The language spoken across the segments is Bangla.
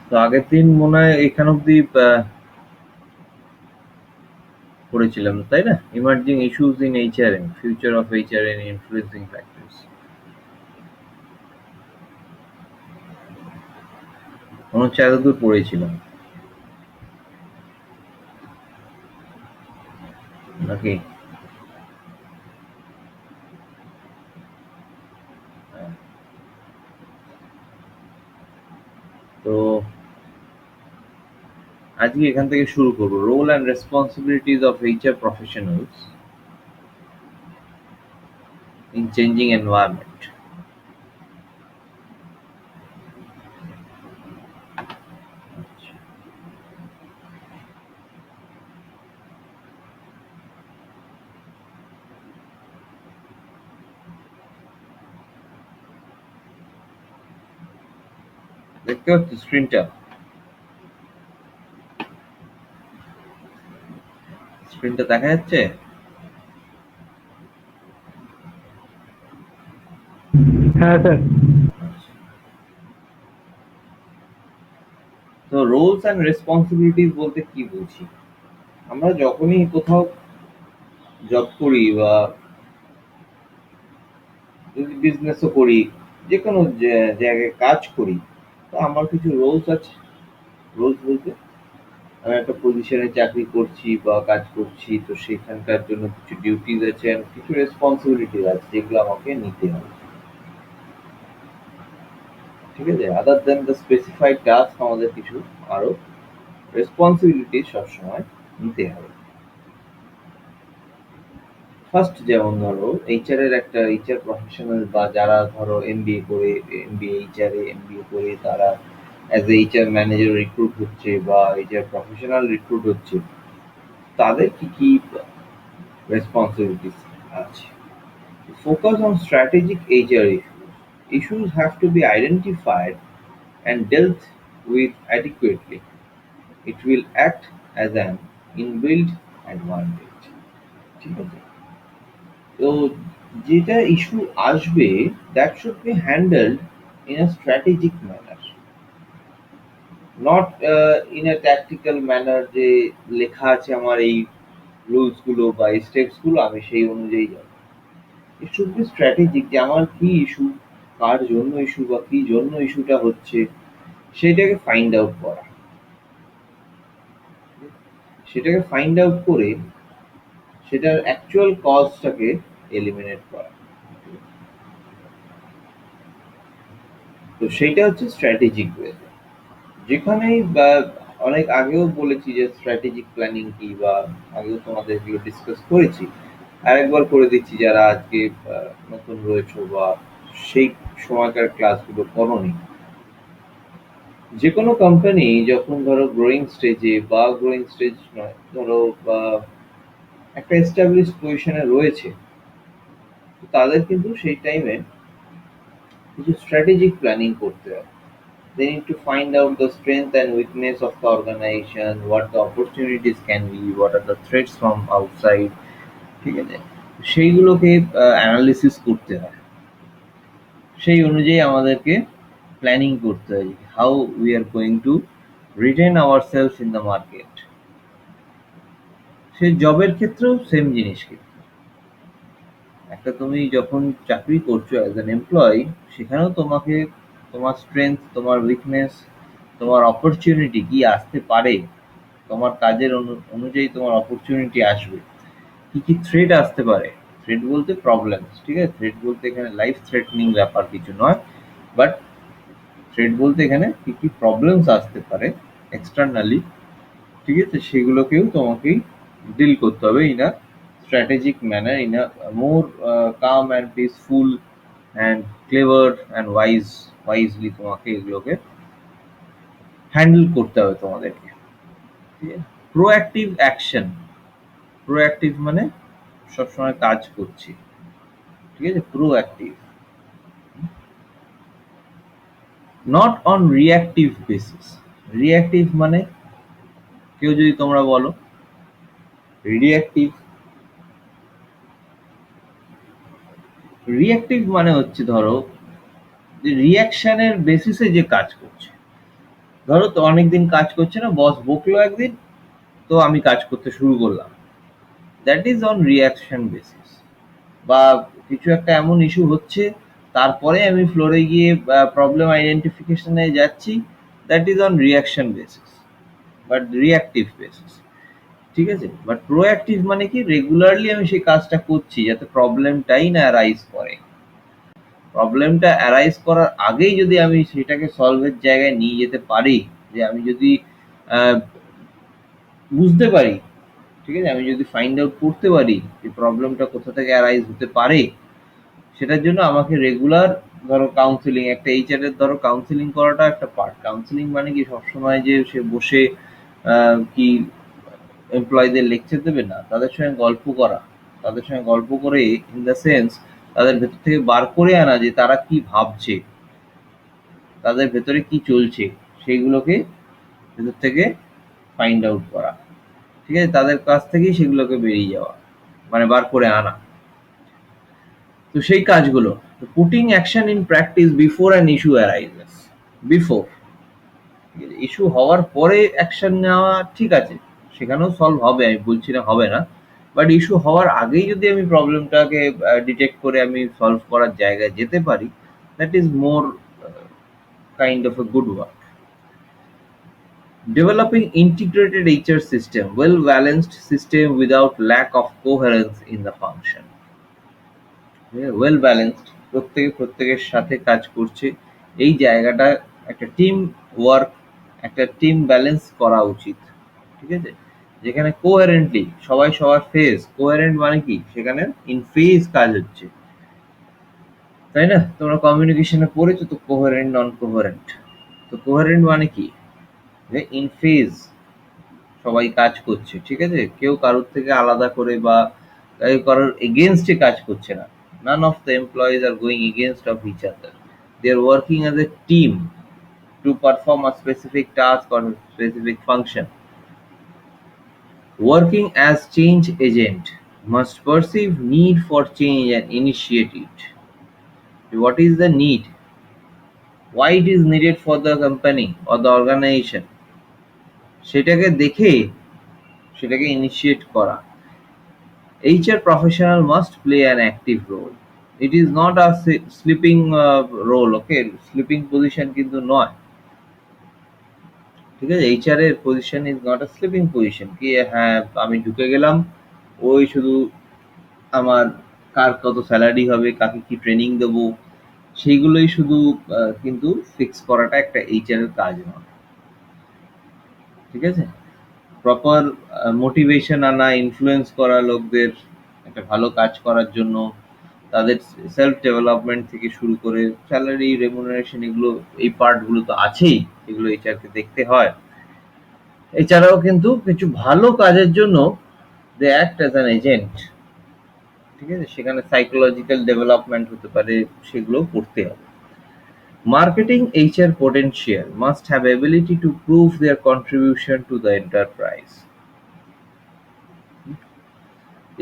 তো আগের দিন মনে হয় এখান অব্দি পড়েছিলাম, তাই না? Emerging issues in HRM, future of HRM influencing factors. মনে হচ্ছে এতদূর পড়েছিলাম, নাকি? হ্যাঁ। তো আজকে এখান থেকে শুরু করবো, role and responsibilities of HR professionals in changing environment. দেখতে পাচ্ছ স্ক্রিনটা? স্ক্রিনটা দেখা যাচ্ছে? হ্যাঁ স্যার। তো রোলস অ্যান্ড রেসপন্সিবিলিটিস বলতে কি বুঝি? আমরা যখনই কোথাও জব করি বা যদি বিজনেসও করি, যে কোনো জায়গায় কাজ করি, তো আমার কিছু রোলস আছে। রোলস বলতে আমি একটা পজিশনে চাকরি করছি বা কাজ করছি, তো সেখানকার জন্য কিছু ডিউটিস আছে আর কিছু রেসপন্সিবিলিটিস আছে যেগুলো আমাকে নিতে হবে। ঠিক আছে? আদার দেন দ্য স্পেসিফাইড টাস্ক আমাদের কিছু আরো রেসপন্সিবিলিটি সবসময় নিতে হবে। ফার্স্ট যেমন ধরো এইচআর এর একটা এইচআর প্রফেশনাল বা যারা ধরো এমবিএ করে, এমবিএ এইচআর এ এমবিএ করে তারা as a HR manager recruit হচ্ছে বা এইচআর প্রফেশনাল রিক্রুট হচ্ছে, তাদের কি কি রেসপন্সিবিলিটিস আছে? Focus on strategic HR issues. Issues have to be identified and dealt with adequately. It will act as an inbuilt advantage. ঠিক আছে? তো যেটা ইস্যু আসবে, that should be handled in a strategic manner, not in a tactical manner যে লেখা আছে আমার এই রুলস গুলো বা এই স্টেপস গুলো আমি সেই অনুযায়ী যাব। It should be strategic যে আমার কি ইস্যু, কার জন্য ইস্যু বা কি জন্য ইস্যুটা হচ্ছে সেটাকে ফাইন্ড আউট করা। সেটাকে ফাইন্ড আউট করে সেটার অ্যাকচুয়াল কজটাকে এলিমিনেট করা। তো সেইটা হচ্ছে স্ট্র্যাটেজিক ওয়ে। যেখানেই বা অনেক আগেও বলেছি যে স্ট্র্যাটেজিক প্ল্যানিং কি, বা আগেও তোমাদের এগুলো ডিসকাস করেছি। আরেকবার করে দিচ্ছি যারা আজকে নতুন রয়েছে বা সেই সময়কার ক্লাসগুলো করোনি। যে কোনো কোম্পানি যখন ধরো গ্রোয়িং স্টেজে বা গ্রোয়িং স্টেজ নয়, ধরো বা একটা এস্টাবলিশড পজিশনে রয়েছে, তো তাদের কিন্তু সেই টাইমে কিছু স্ট্র্যাটেজিক প্ল্যানিং করতে হবে। They need to find out the strength and weakness of the organization, what the opportunities can be, what are the threats from outside. ঠিক আছে? সেইগুলোকে অ্যানালিসিস করতে হয়। সেই অনুযায়ী আমাদেরকে প্ল্যানিং করতে হয় how we are going to retain ourselves in the market. সেই জবের ক্ষেত্রেও সেম জিনিস কিন্তু। একটা তুমি যখন চাকরি করছো অ্যাজ অ্যান এমপ্লয়ি, সেখানেও তোমাকে তোমার স্ট্রেংথ, তোমার উইকনেস, তোমার অপরচুনিটি কি আসতে পারে, তোমার কাজের অনুযায়ী তোমার অপরচুনিটি আসবে। কি কি থ্রেট আসতে পারে? থ্রেট বলতে প্রবলেমস, ঠিক আছে? থ্রেট বলতে এখানে লাইফ থ্রেটনিং ব্যাপার কিছু নয়, বাট থ্রেট বলতে এখানে কি কি প্রবলেমস আসতে পারে এক্সটার্নালি, ঠিক আছে? সেগুলোকেও তোমাকেই ডিল করতে হবে in a strategic manner, in a more calm and peaceful and clever and wisely তোমাকে এগুলোকে হ্যান্ডেল করতে হবে তোমাদেরকে। ঠিক আছে? Proactive action. প্রোঅ্যাক্টিভ মানে সবসময় কাজ করছি। ঠিক আছে? Proactive. Not on reactive basis. Reactive মানে কেউ যদি তোমরা বলো রিঅ্যাক্টিভ, মানে হচ্ছে ধরো যে রিঅ্যাকশনের বেসিসে যে কাজ করছে। ধরো তো অনেকদিন কাজ করছে না, বস বকলো একদিন, তো আমি কাজ করতে শুরু করলাম। That is on reaction basis. বা কিছু একটা এমন ইস্যু হচ্ছে, তারপরে আমি ফ্লোরে গিয়ে প্রবলেম আইডেন্টিফিকেশনে যাচ্ছি, that is on reaction basis, but reactive basis. ঠিক আছে? বাট প্রোঅ্যাক্টিভ মানে কি, রেগুলারলি আমি সেই কাজটা করছি যাতে প্রবলেমটাই না অ্যারাইজ করে। প্রবলেমটা অ্যারাইজ করার আগেই যদি আমি সেটাকে সলভের জায়গায় নিয়ে যেতে পারি, যে আমি যদি আহ, বুঝতে পারি, ঠিক আছে, আমি যদি ফাইন্ড আউট করতে পারি যে প্রবলেমটা কোথা থেকে অ্যারাইজ হতে পারে, সেটার জন্য আমাকে রেগুলার, ধরো কাউন্সিলিং, একটা এইচআর এর ধরো কাউন্সিলিং করাটা একটা পার্ট। কাউন্সিলিং মানে কি সবসময় যে সে বসে কি এমপ্লয়ীদের লেকচার দেবে না, তাদের সঙ্গে গল্প করা। তাদের সঙ্গে গল্প করে ইন দ্য সেন্স তাদের ভেতর থেকে বার করে আনা যে তারা কি ভাবছে, তাদের ভেতরে কি চলছে, সেইগুলোকে ভেতর থেকে ফাইন্ড আউট করা। ঠিক আছে? তাদের কাছ থেকেই সেগুলোকে বেরিয়ে যাওয়া, মানে বার করে আনা। তো সেই কাজগুলো, putting action in practice before an issue arises. Before, issue হওয়ার পরে অ্যাকশন নেওয়া ঠিক আছে, সেখানেও সলভ হবে, আমি বলছি না হবে না। বাট ইস্যু হওয়ার আগেই যদি আমি প্রবলেমটাকে ডিটেক্ট করে আমি সলভ করার জায়গায় যেতে পারি, that is more kind of a good work. Developing integrated HR system, well balanced system without lack of coherence in the function. Well balanced, প্রত্যেকে প্রত্যেকের সাথে কাজ করছে, এই জায়গাটা একটা টিম ওয়ার্ক, একটা টিম ব্যালেন্স করা উচিত। ঠিক আছে? যেখানে কোহেরেন্টলি সবাই সবার ফেজ, কোহেরেন্ট মানে কি, সেখানে ইন ফেজ কাজ হচ্ছে, তাই না? তোমরা কমিউনিকেশনে পড়েছো তো, কোহেরেন্ট নন কোহেরেন্ট। তো কোহেরেন্ট মানে কি, যে ইন ফেজ সবাই কাজ করছে, ঠিক আছে, কেউ কারোর থেকে আলাদা করে বা কেউ কারোর এগেনস্টে কাজ করছে না। None of the employees are going against of each other. They are working as a team to perform a specific task or a specific function. Working as change agent must perceive need for change and initiate it. What is the need? Why it is needed for the company or the organization? সেটাকে দেখে সেটাকে ইনিশিয়েট করা। HR professional must play an active role. It is not a sleeping role, okay? Sleeping position কিন্তু নয়। ঠিক আছে? HR এর position is not a sleeping position, কি হ্যাঁ আমি ঢুকে গেলাম, ওই শুধু আমার কার কত স্যালারি হবে, কাকে কি ট্রেনিং দেবো, সেইগুলোই শুধু কিন্তু ফিক্স করাটা একটা HR এর কাজ নয়। ঠিক আছে? প্রপার মোটিভেশন আনা, ইনফ্লুয়েন্স করা লোকদের একটা ভালো কাজ করার জন্য, তাদের সেলফ ডেভেলপমেন্ট থেকে শুরু করে স্যালারি, রেমুনারেশন, এগুলো, এই পার্টগুলো তো আছেই, এগুলো এইচআরকে দেখতে হয়। এছাড়াও কিন্তু কিছু ভালো কাজের জন্য they act as an agent. ঠিক আছে? সেখানে সাইকোলজিক্যাল ডেভেলপমেন্ট হতে পারে, সেগুলো করতে হবে। Marketing HR potential must have ability to prove their contribution to the enterprise.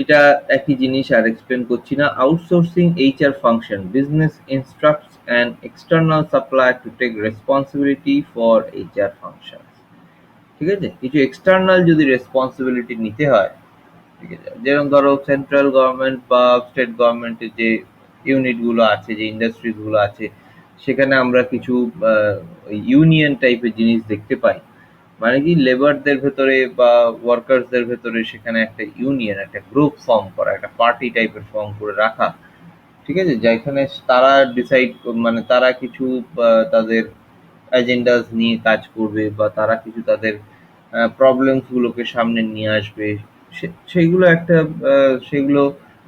এটা একই জিনিস, আর এক্সপ্লেন করছি না। Outsourcing HR function, business instructs an external supplier to take responsibility for HR function. ঠিক আছে? কিছু এক্সটার্নাল যদি রেসপন্সিবিলিটি নিতে হয়, ঠিক আছে, যেরকম ধরো সেন্ট্রাল গভর্নমেন্ট বা স্টেট গভর্নমেন্টের যে ইউনিটগুলো আছে, যে ইন্ডাস্ট্রিজগুলো আছে, সেখানে আমরা কিছু ইউনিয়ন টাইপের জিনিস দেখতে পাই। মানে কি, লেবারদের ভেতরে বা ওয়ার্কার্সদের ভেতরে সেখানে একটা ইউনিয়ন, একটা গ্রুপ ফর্ম করা, একটা পার্টি টাইপের ফর্ম করে রাখা। ঠিক আছে? যেখানে তারা ডিসাইড, মানে তারা কিছু তাদের এজেন্ডাস নিয়ে কাজ করবে, বা তারা কিছু তাদের প্রবলেমস গুলোকে সামনে নিয়ে আসবে। সেইগুলো একটা সেগুলো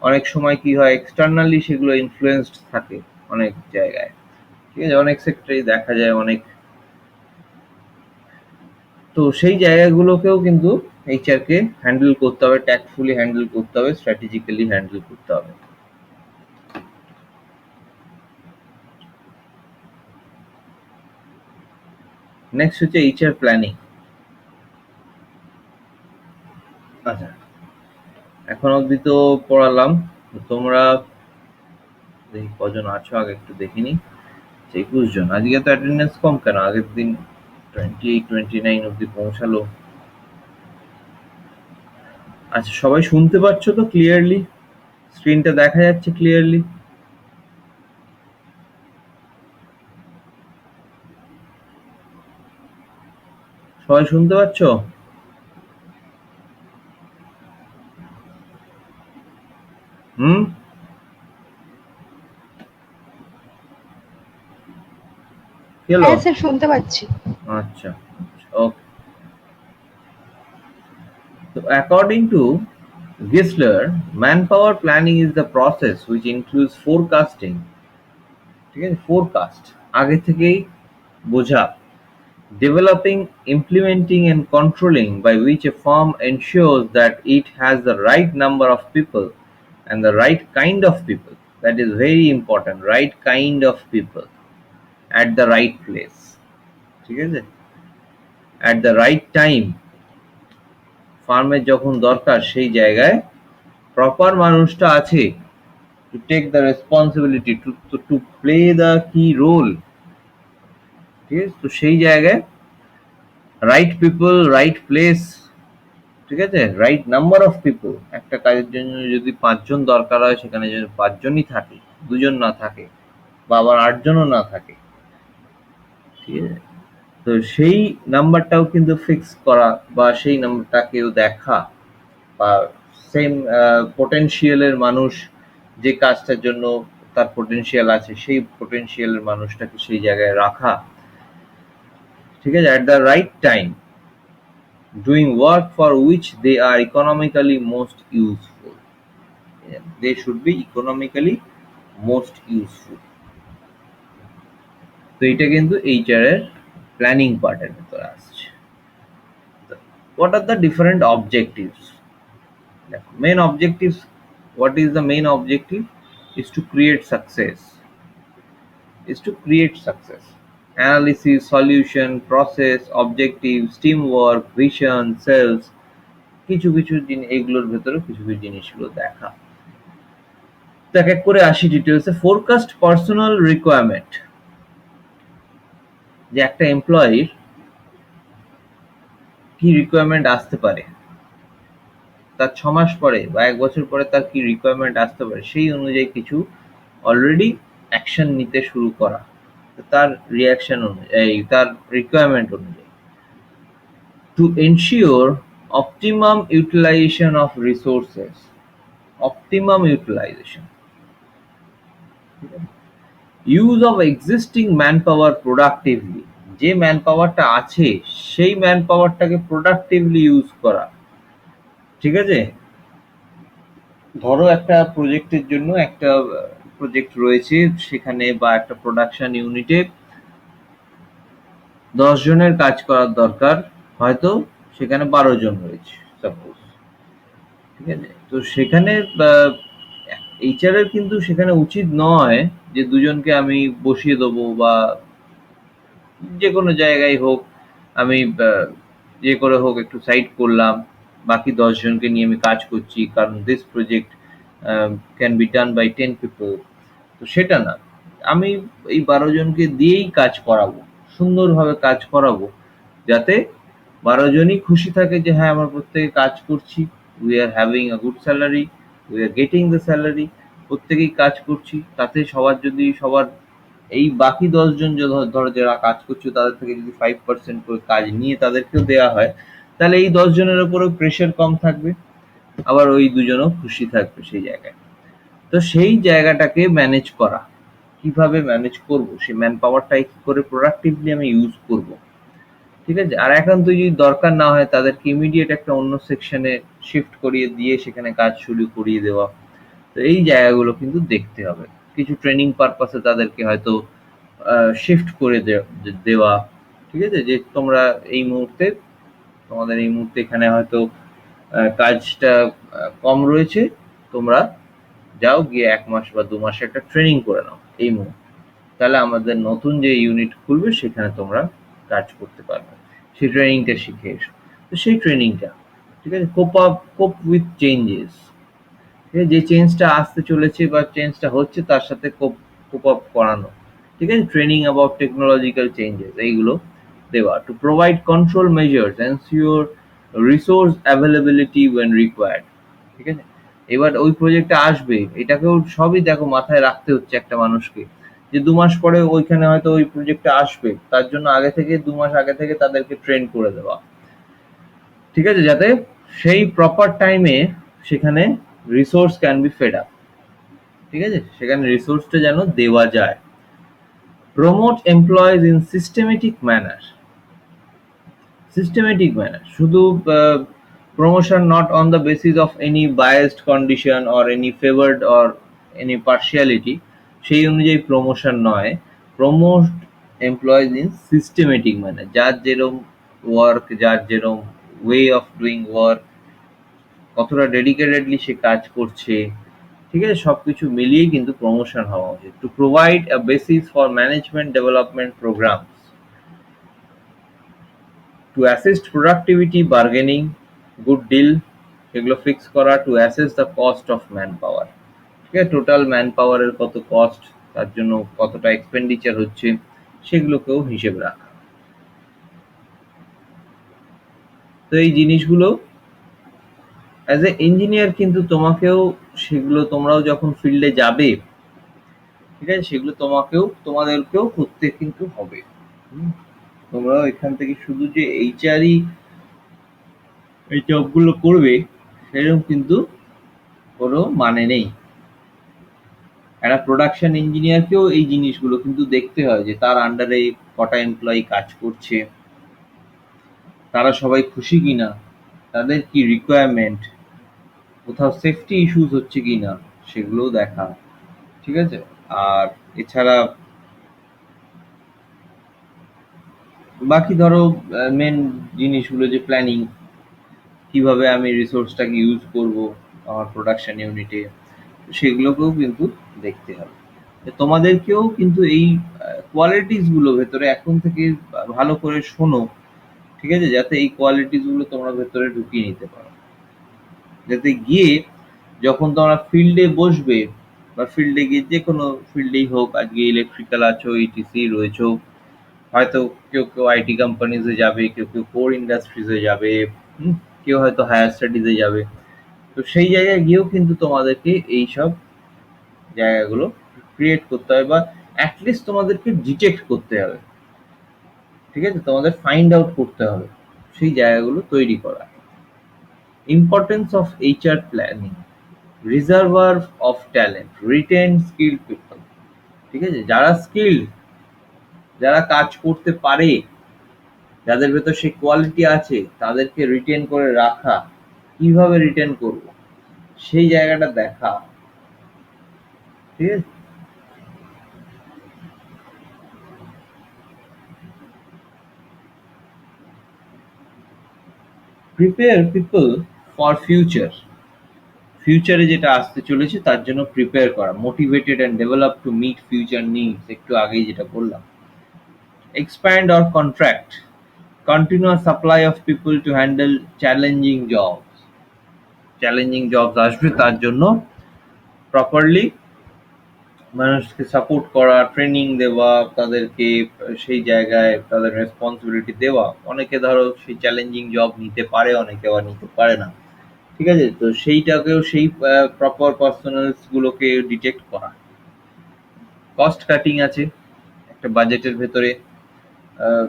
অনেক সময় কি হয়, এক্সটার্নালি সেগুলো ইনফ্লুয়েন্সড থাকে অনেক জায়গায়। ঠিক আছে? অনেক সেক্টরেই দেখা যায় অনেক। তো সেই জায়গাগুলোকেও কিন্তু এইচআর কে হ্যান্ডেল করতে হবে, ট্যাক্টফুলি হ্যান্ডেল করতে হবে, স্ট্র্যাটেজিক্যালি হ্যান্ডেল করতে হবে। নেক্সট হচ্ছে এইচআর প্ল্যানিং। আচ্ছা, এখন অবধি তো পড়ালাম। তোমরা দেখি কজন আছো, আগে একটু দেখিনি। 21 জন। আজকে তো অ্যাটেন্ডেন্স কম কেন? আগের দিন 28-29 অব্দি পৌঁছালো। আচ্ছা, সবাই শুনতে পাচ্ছ তো ক্লিয়ারলি? স্ক্রিনটা দেখা যাচ্ছে ক্লিয়ারলি? সবাই শুনতে পাচ্ছ? হুম? কি হলো? হ্যাঁ স্যার, শুনতে পাচ্ছি। আচ্ছা, ওকে। So, according to Gisler, manpower planning is the process which includes forecasting. ঠিক আছে, forecast আগে থেকেই বোঝা, developing, implementing and controlling by which a firm ensures that it has the right number of people and the right kind of people. That is very important, right kind of people at the right place. ঠিক আছে, at the right time, ফার্মের যখন দরকার সেই জায়গায় প্রপার মানুষটা আছে to take the responsibility to play the key role. ঠিক আছে, তো সেই জায়গায় রাইট পিপল, রাইট প্লেস, ঠিক আছে, রাইট নাম্বার অফ পিপল। একটা কাজের জন্য যদি 5 জন দরকার হয়, সেখানে যেন 5 জনই থাকে, 2 জন না থাকে, বা আবার 8 জনও না থাকে। ঠিক আছে, তো সেই নাম্বারটাও কিন্তু ফিক্স করা, বা সেই নাম্বারটাকেও দেখা, বা সেম পোটেনশিয়ালের মানুষ যে কাজটার জন্য তার পোটেনশিয়াল আছে, সেই পোটেনশিয়ালের মানুষটাকে সেই জায়গায় রাখা। ঠিক আছে, at the right time, doing work for which they are economically most useful. Yeah, they should be economically most useful. তো এটা কিন্তু এইচআর এর প্ল্যানিং পার্টের ভিতরে আসছে। What are the different objectives? Main objectives, what is the main objective? Is to create success. Is to create success. Analysis, solution, process, objectives, teamwork, vision, sales, কিছু কিছু এগুলোর ভেতরে কিছু কিছু জিনিসগুলো দেখা। তো এক এক করে আসি ডিটেলসে। ফোরকাস্ট পার্সোনাল রিকোয়ারমেন্ট, যে একটা এমপ্লয়ির কি রিকোয়ারমেন্ট আসতে পারে, তার 6 মাস পরে বা 1 বছর পরে তার কি রিকোয়ারমেন্ট আসতে পারে, সেই অনুযায়ী কিছু অলরেডি অ্যাকশন নিতে শুরু করা, তার রিয়াকশন অনুযায়ী, তার রিকোয়ারমেন্ট অনুযায়ী। To ensure optimum utilisation of resources, optimum utilisation, use of existing man power productively, যে ম্যান পাওয়ারটা আছে সেই ম্যান পাওয়ারটাকে প্রোডাক্টিভলি ইউজ করা। ঠিক আছে, ধরো একটা প্রজেক্টের জন্য একটা প্রজেক্ট রয়েছে সেখানে, বা একটা প্রোডাকশন ইউনিটে 10 জনের কাজ করার দরকার, হয়তো সেখানে 12 জন রয়েছে সাপোজ। ঠিক আছে, তো সেখানে এইচআর এর কিন্তু সেখানে উচিত নয় যে 2 জনকে আমি বসিয়ে দেবো, বা যে কোনো জায়গায় হোক আমি যে করে হোক একটু সাইড করলাম, বাকি 10 জনকে নিয়ে আমি কাজ করছি, কারণ this project can be done by 10 people. তো সেটা না, আমি এই 12 জনকে দিয়েই কাজ করাবো, সুন্দরভাবে কাজ করাবো, যাতে 12 জনই খুশি থাকে যে হ্যাঁ আমরা প্রত্যেকে কাজ করছি, we are having a good salary, we are getting the salary, প্রত্যেকেই কাজ করছি। তাতে সবার যদি সবার এই বাকি 10 জন ধরো যারা কাজ করছে তাদের থেকে যদি 5% করে কাজ নিয়ে তাদেরকেও দেওয়া হয়, তাহলে এই 10 জনের উপরেও প্রেশার কম থাকবে, আবার ওই 2 জনও খুশি থাকবে সেই জায়গায়। তো সেই জায়গাটাকে ম্যানেজ করা, কিভাবে ম্যানেজ করব, সেই ম্যান পাওয়ারটাই কি করে প্রোডাক্টিভলি আমি ইউজ করব। ঠিক আছে, আর একান্ত যদি দরকার না হয় তাদেরকে ইমিডিয়েট একটা অন্য সেকশনে শিফট করিয়ে দিয়ে সেখানে কাজ শুরু করিয়ে দেওয়া। তো এই জায়গাগুলো কিন্তু দেখতে হবে। কিছু ট্রেনিং পারপাসে তাদেরকে হয়তো শিফট করে দেওয়া। ঠিক আছে, যে তোমরা এই মুহূর্তে, তোমাদের এই মুহূর্তে এখানে হয়তো কাজটা কম রয়েছে, তোমরা যাও গিয়ে 1 মাস বা 2 মাসে একটা ট্রেনিং করে নাও এই মুহূর্তে, তাহলে আমাদের নতুন যে ইউনিট খুলবে সেখানে তোমরা কাজ করতে পারবে, সেই ট্রেনিংটা শিখে এসো। তো সেই ট্রেনিংটা, ঠিক আছে, কোপ উইথ চেঞ্জেস, যে চেঞ্জটা আসতে চলেছে বা চেঞ্জটা হচ্ছে তার সাথে কোপ আপ করানো। ঠিক আছে, ট্রেনিং অ্যাবাউট টেকনোলজিক্যাল চেঞ্জেস, এইগুলো দেওয়া, to provide control measures, ensure resource availability when required. ঠিক আছে, এবার ওই প্রজেক্টটা আসবে, এটাকেও সবই দেখো মাথায় রাখতে হচ্ছে একটা মানুষকে, যে 2 মাস পরে ওইখানে হয়তো ওই প্রজেক্টটা আসবে, তার জন্য আগে থেকে 2 মাস আগে থেকে তাদেরকে ট্রেন করে দেওয়া। ঠিক আছে, যাতে সেই প্রপার টাইমে সেখানে resource can be fed up. ঠিক আছে, সেখানে রিসোর্সটা যেন দেওয়া যায়। Promote employees in systematic manner. Systematic manner, শুধু promotion not on the basis of any biased condition or any favoured or any partiality, সেই অনুযায়ী প্রমোশন নয়। Promote employees in systematic manner, যার যেরম ওয়ার্ক, যার যেরম ওয়ে অফ ডুইং ওয়ার্ক, কতটা ডেডিকেটেডলি সে কাজ করছে, ঠিক আছে, সবকিছু মিলিয়েই কিন্তু প্রমোশন হওয়া উচিত। To provide a basis for management development programmes, to assist productivity bargaining, good deal, সেগুলো ফিক্স করা। To assess the cost of man power, ঠিক আছে, টোটাল ম্যান পাওয়ারের কত কস্ট, তার জন্য কতটা এক্সপেন্ডিচার হচ্ছে, সেগুলোকেও হিসেব রাখা। তো এই জিনিসগুলো অ্যাজ এ ইঞ্জিনিয়ার কিন্তু তোমাকেও, সেগুলো তোমরাও যখন ফিল্ডে যাবে, ঠিক আছে, সেগুলো তোমাদেরকেও করতে কিন্তু হবে। তোমরাও এখান থেকে শুধু যে এইচআরই এই জবগুলো করবে সেরকম কিন্তু কোনো মানে নেই। একটা প্রোডাকশন ইঞ্জিনিয়ারকেও এই জিনিসগুলো কিন্তু দেখতে হয়, যে তার আন্ডারে কটা এমপ্লয়ি কাজ করছে, তারা সবাই খুশি কিনা, তাদের কি রিকোয়ারমেন্ট, কোথাও সেফটি ইস্যুস হচ্ছে কিনা, সেগুলোও দেখা। ঠিক আছে, আর এছাড়া বাকি ধরো মেন জিনিসগুলো, যে প্ল্যানিং, কিভাবে আমি রিসোর্সটাকে ইউজ করব আমার প্রোডাকশন ইউনিটে, সেগুলোকেও কিন্তু দেখতে হবে। তোমাদেরকেও কিন্তু এই কোয়ালিটিস গুলো ভেতরে এখন থেকে ভালো করে শোনো, ঠিক আছে, যাতে এই কোয়ালিটিস গুলো তোমরা ভেতরে ঢুকিয়ে নিতে পারো, যাতে গিয়ে যখন তোমরা ফিল্ডে বসবে, বা ফিল্ডে গিয়ে যে কোনো ফিল্ডেই হোক, আজকে ইলেকট্রিক্যাল আছো, ইটিসি রয়েছো, হয়তো কেউ কেউ আইটি কোম্পানিজে যাবে, কেউ কেউ কোর ইন্ডাস্ট্রিজে যাবে, কেউ হয়তো হায়ার স্টাডিজে যাবে। তো সেই জায়গায় গিয়েও কিন্তু তোমাদেরকে এইসব জায়গাগুলো ক্রিয়েট করতে হবে, বা অ্যাটলিস্ট তোমাদেরকে ডিটেক্ট করতে হবে। ঠিক আছে, তোমাদের ফাইন্ড আউট করতে হবে, সেই জায়গাগুলো তৈরি করা। Importance of HR planning, reservoir of talent, written skilled people. ঠিক আছে, যারা স্কিল্ড, যারা কাজ করতে পারে, যাদের ভেতর সেই কোয়ালিটি আছে, তাদেরকে রিটেন করে রাখা। কিভাবে রিটেন করব, সেই জায়গাটা দেখা। ঠিক আছে, প্রিপেয়ার পিপল ফর ফিউচার, ফিউচারে যেটা আসতে চলেছে তার জন্য প্রিপেয়ার করা। Motivated and develop to meet future needs, একটু আগেই যেটা বললাম। Expand or contract continuous supply of people to handle challenging jobs, challenging jobs আসবে, তার জন্য প্রপারলি মানুষকে সাপোর্ট করা, ট্রেনিং দেওয়া, তাদেরকে সেই জায়গায় তাদের রেসপন্সিবিলিটি দেওয়া। অনেকে ধরো সেই চ্যালেঞ্জিং জব নিতে পারে, অনেকে আবার নিতে পারে না। ঠিক আছে, তো সেইটাকেও সেই প্রপার পার্সোনালস গুলোকে ডিটেক্ট করা। কস্ট কাটিং আছে একটা বাজেটের ভেতরে, আহ,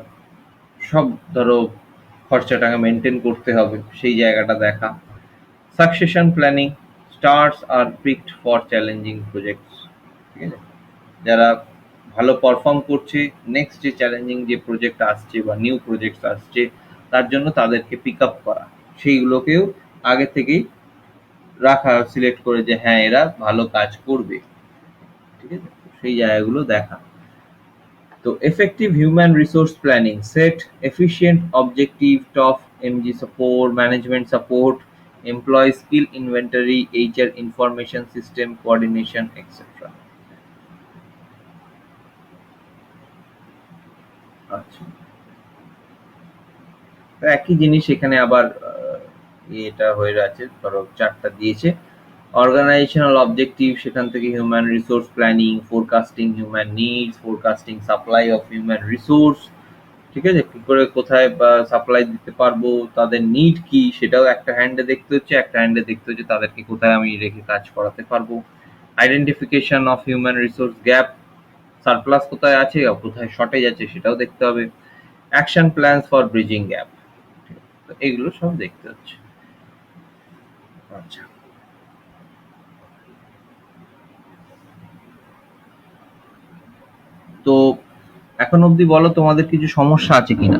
সব ধরো খরচাটাকে মেনটেন করতে হবে, সেই জায়গাটা দেখা। Succession planning, stars are picked for challenging projects. ঠিক আছে, যারা ভালো পারফর্ম করছে, নেক্সট যে চ্যালেঞ্জিং যে প্রজেক্ট আসছে বা নিউ প্রজেক্ট আসছে, তার জন্য তাদেরকে পিক আপ করা, সেইগুলোকেও আগে থেকেই রাখা, সিলেক্ট করে, যে হ্যাঁ এরা ভালো কাজ করবে। ঠিক আছে, সেই জায়গাগুলো দেখা। তো effective human resource planning, set efficient objective, top MG support, management support, employ skill inventory, HR information system coordination, etcetera. আচ্ছা, তো একই জিনিস এখানে আবার এটা হয়ে আছে, ধরো 4টা দিয়েছে। অর্গানাইজেশনাল অবজেক্টিভ, সেখান থেকে human resource planning, forecasting human needs, forecasting supply of human resource, ঠিক আছে? কি করে কোথায় সাপ্লাই দিতে পারবো, তাদের নিড কি সেটাও একটা হ্যান্ডে দেখতে হচ্ছে, একটা হ্যান্ডে দেখতে হচ্ছে তাদেরকে কোথায় আমি রেখে কাজ করাতে পারবো। Identification of human resource gap, surplus কোথায় আছে আর কোথায় শর্টেজ আছে সেটাও দেখতে হবে। Action plans for bridging gap, তো এগুলো সব দেখতে হচ্ছে। আচ্ছা, তো এখন অবধি বলো তোমাদের কিছু সমস্যা আছে কিনা?